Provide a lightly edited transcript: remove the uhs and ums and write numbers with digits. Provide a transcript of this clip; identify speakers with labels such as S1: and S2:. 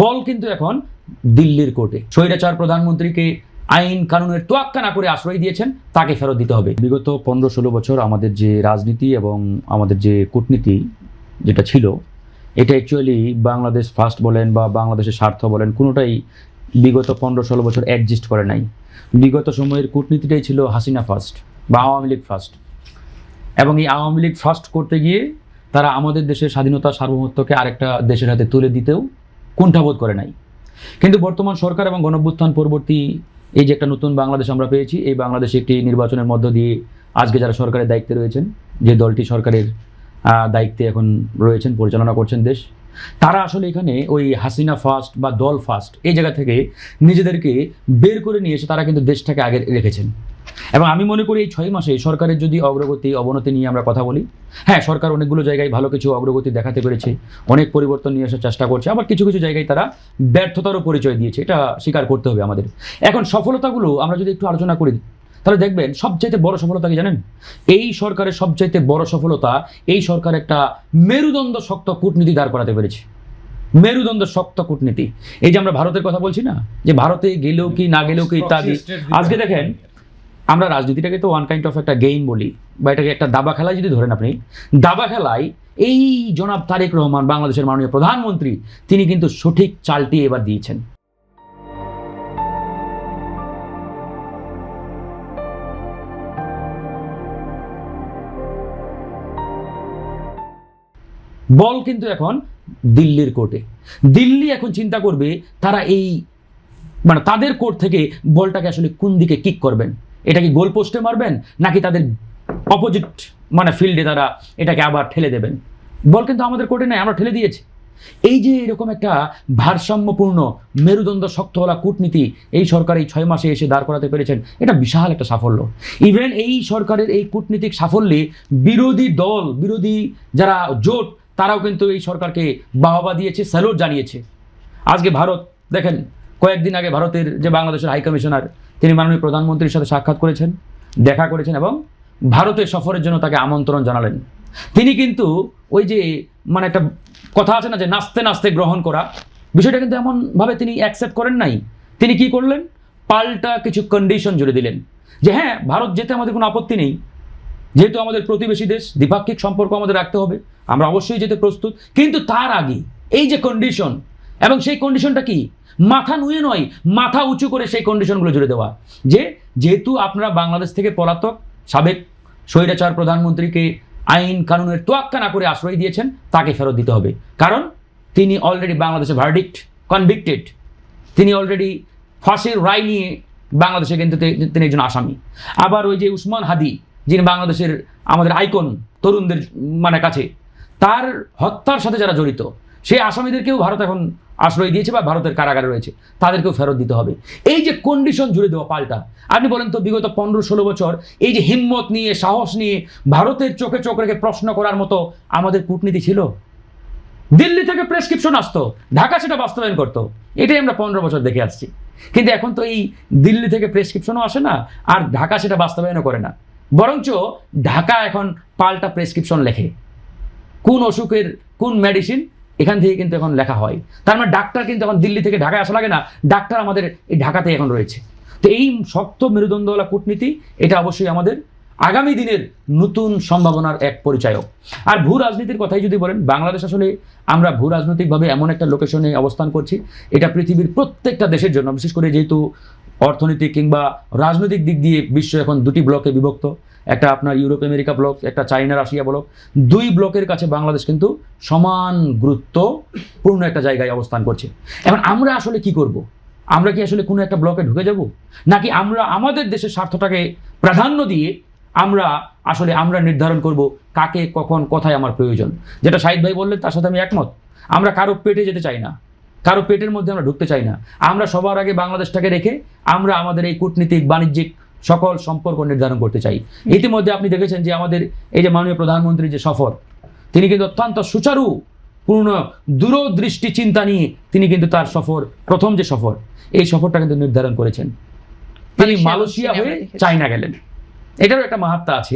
S1: বল কিন্তু এখন দিল্লির কোর্টে। স্বৈরাচার প্রধানমন্ত্রীকে আইন কানুনের তোয়াক্কা না করে আশ্রয় দিয়েছেন, তাকে ফেরত দিতে হবে। বিগত 15-16 বছর আমাদের যে রাজনীতি এবং আমাদের যে কূটনীতি যেটা ছিল, এটা অ্যাকচুয়ালি বাংলাদেশ ফার্স্ট বলেন বা বাংলাদেশের স্বার্থ বলেন, কোনোটাই বিগত 15-16 বছর এক্সিস্ট করে নাই। বিগত সময়ের কূটনীতিটাই ছিল হাসিনা ফার্স্ট বা আওয়ামী লীগ ফার্স্ট, এবং এই আওয়ামী লীগ ফার্স্ট করতে গিয়ে তারা আমাদের দেশের স্বাধীনতা সার্বভৌমত্বকে আরেকটা দেশের হাতে তুলে দিতেও কুণ্ঠাবোধ করে নাই। কিন্তু বর্তমান সরকার এবং গণঅভ্যুত্থান পরবর্তী এই যে একটা নতুন বাংলাদেশ আমরা পেয়েছি, এই বাংলাদেশে একটি নির্বাচনের মধ্য দিয়ে আজকে যারা সরকারের দায়িত্বে রয়েছেন, যে দলটি সরকারের দায়িত্বে এখন রয়েছেন, পরিচালনা করছেন দেশ, তারা আসলে এখানে ওই হাসিনা ফার্স্ট বা দল ফার্স্ট এই জায়গা থেকে নিজেদেরকে বের করে নিয়ে এসে তারা কিন্তু দেশটাকে আগে রেখেছেন। এবং আমি মনে করি এই 6 মাসে সরকারের যদি অগ্রগতি অবনতি নিয়ে আমরা কথা বলি, হ্যাঁ, সরকার অনেকগুলো জায়গায় ভালো কিছু অগ্রগতি দেখাতে পেরেছে, অনেক পরিবর্তন নিয়ে আসার চেষ্টা করছে, আবার কিছু কিছু জায়গায় তারা ব্যর্থতারও পরিচয় দিয়েছে, এটা স্বীকার করতে হবে আমাদের। এখন সফলতাগুলো আমরা যদি একটু আলোচনা করি, তাহলে দেখবেন সবচাইতে বড় সফলতা কি জানেন? এই সরকারের সবচাইতে বড় সফলতা, এই সরকার একটা মেরুদণ্ড শক্ত কূটনীতি দাঁড় করাতে পেরেছে। মেরুদণ্ড শক্ত কূটনীতি। এই যে আমরা ভারতের কথা বলছি না, যে ভারতে গেলেও কি না গেলেও কি ইত্যাদি। আজকে দেখেন, আমরা রাজনীতিটাকে তো ওয়ান কাইন্ড অফ একটা গেম বলি, বা এটাকে একটা দাবা খেলায় যদি ধরেন আপনি, দাবা খেলায় এই জনাব তারেক রহমান, বাংলাদেশের মাননীয় প্রধানমন্ত্রী, তিনি কিন্তু সঠিক চালটি এবার দিয়েছেন। বল কিন্তু এখন দিল্লির কোর্টে। দিল্লি এখন চিন্তা করবে তারা এই মানে তাদের কোর্ট থেকে বলটাকে আসলে কোন দিকে কিক করবেন। এটা কি গোল পোস্টে মারবেন, নাকি তাদের অপোজিট মানে ফিল্ডে তারা এটাকে আবার ঠেলে দেবেন? বল কিন্তু আমাদের কোর্টে নেই, আমরা ঠেলে দিয়েছি। এই যে এরকম একটা ভারসাম্যপূর্ণ মেরুদণ্ড শক্তওয়ালা কূটনীতি এই সরকার এই 6 মাসে এসে দাঁড় করাতে পেরেছেন, এটা বিশাল একটা সাফল্য। ইভেন এই সরকারের এই কূটনীতিক সাফল্যে বিরোধী দল, বিরোধী যারা জোট, তারাও কিন্তু এই সরকারকে বাহবা দিয়েছে, স্যালুট জানিয়েছে। আজকে ভারত দেখেন, কয়েকদিন আগে ভারতের যে বাংলাদেশের হাইকমিশনার, তিনি মাননীয় প্রধানমন্ত্রীর সাথে সাক্ষাৎ করেছেন, দেখা করেছেন, এবং ভারতের সফরের জন্য তাকে আমন্ত্রণ জানালেন। তিনি কিন্তু ওই যে মানে একটা কথা আছে না, যে নাচতে নাচতে গ্রহণ করা, বিষয়টা কিন্তু এমনভাবে তিনি অ্যাকসেপ্ট করেন নাই। তিনি কি করলেন? পাল্টা কিছু কন্ডিশন জুড়ে দিলেন, যে হ্যাঁ, ভারত যেতে আমাদের কোনো আপত্তি নেই, যেহেতু আমাদের প্রতিবেশী দেশ, দ্বিপাক্ষিক সম্পর্ক আমাদের রাখতে হবে, আমরা অবশ্যই যেতে প্রস্তুত, কিন্তু তার আগে এই যে কন্ডিশন, এবং সেই কন্ডিশনটা কি? মাথা নুয়ে নয়, মাথা উঁচু করে সেই কন্ডিশনগুলো জুড়ে দেওয়া, যে যেহেতু আপনারা বাংলাদেশ থেকে পলাতক সাবেক স্বৈরাচার প্রধানমন্ত্রীকে আইন কানুনের তোয়াক্কা না করে আশ্রয় দিয়েছেন, তাকে ফেরত দিতে হবে। কারণ তিনি অলরেডি বাংলাদেশে ভার্ডিক্ট কনভিক্টেড, তিনি অলরেডি ফাঁসির রায় নিয়ে বাংলাদেশে কিন্তু তিনি একজন আসামি। আবার ওই যে উসমান হাদি, যিনি বাংলাদেশের আমাদের আইকন তরুণদের মানে কাছে, তার হত্যার সাথে যারা জড়িত, সেই আসামিদেরকেও ভারত এখন আশ্রয় দিয়েছে বা ভারতের কারাগারে রয়েছে, তাদেরকেও ফেরত দিতে হবে। এই যে কন্ডিশন জুড়ে দেওয়া পাল্টা, আপনি বলেন তো, বিগত 15-16 বছর এই যে হিম্মত নিয়ে, সাহস নিয়ে ভারতের চোখে চোখ রেখে প্রশ্ন করার মতো আমাদের কূটনীতি ছিল? দিল্লি থেকে প্রেসক্রিপশন আসতো, ঢাকা সেটা বাস্তবায়ন করতো, এটাই আমরা 15 বছর দেখে আসছি। কিন্তু এখন তো এই দিল্লি থেকে প্রেসক্রিপশনও আসে না, আর ঢাকা সেটা বাস্তবায়নও করে না, বরঞ্চ ঢাকা এখন পাল্টা প্রেসক্রিপশন লেখে। কোন অসুখের কোন মেডিসিন, এখান থেকে কিন্তু এখন লেখা হয়। তার মানে ডাক্তার কিন্তু এখন দিল্লি থেকে ঢাকায় আসা লাগে না, ডাক্তার আমাদের এই ঢাকাতে এখন রয়েছে। তো এই শক্ত মেরুদণ্ডওয়ালা কূটনীতি, এটা অবশ্যই আমাদের আগামী দিনের নতুন সম্ভাবনার এক পরিচায়ক। আর ভূ রাজনীতির কথাই যদি বলেন, বাংলাদেশ আসলে আমরা ভূ রাজনৈতিকভাবে এমন একটা লোকেশনে অবস্থান করছি, এটা পৃথিবীর প্রত্যেকটা দেশের জন্য, বিশেষ করে যেহেতু অর্থনৈতিক কিংবা রাজনৈতিক দিক দিয়ে বিশ্ব এখন 2টি ব্লকে বিভক্ত, একটা আপনার ইউরোপ আমেরিকা ব্লক, একটা চাইনা রাশিয়া ব্লক, 2 ব্লকের কাছে বাংলাদেশ কিন্তু সমান গুরুত্বপূর্ণ একটা জায়গায় অবস্থান করছে। এখন আমরা আসলে কি করব? আমরা কি আসলে কোনো একটা ব্লকে ঢুকে যাব, নাকি আমরা আমাদের দেশের স্বার্থটাকে প্রাধান্য দিয়ে আমরা নির্ধারণ করব কাকে কখন কোথায় আমার প্রয়োজন? যেটা শাহিদ ভাই বললেন, তার সাথে আমি একমত। আমরা কারো পেটে যেতে চাই না, কারো পেটের মধ্যে আমরা ঢুকতে চাই না। আমরা সবার আগে বাংলাদেশটাকে রেখে আমরা আমাদের এই কূটনীতিক, বাণিজ্যিক সকল সম্পর্ক নির্ধারণ করতে চাই। ইতিমধ্যে আপনি দেখেছেন যে আমাদের এই যে মাননীয় প্রধানমন্ত্রীর যে সফর, তিনি কিন্তু অত্যন্ত সুচারুপূর্ণ দূরদৃষ্টি চিন্তা নিয়ে তিনি কিন্তু তার সফর, প্রথম যে সফর, এই সফরটা কিন্তু নির্ধারণ করেছেন। তিনি মালয়েশিয়া হয়ে চায়না গেলেন, এটারও একটা মাহাত্ম্য আছে।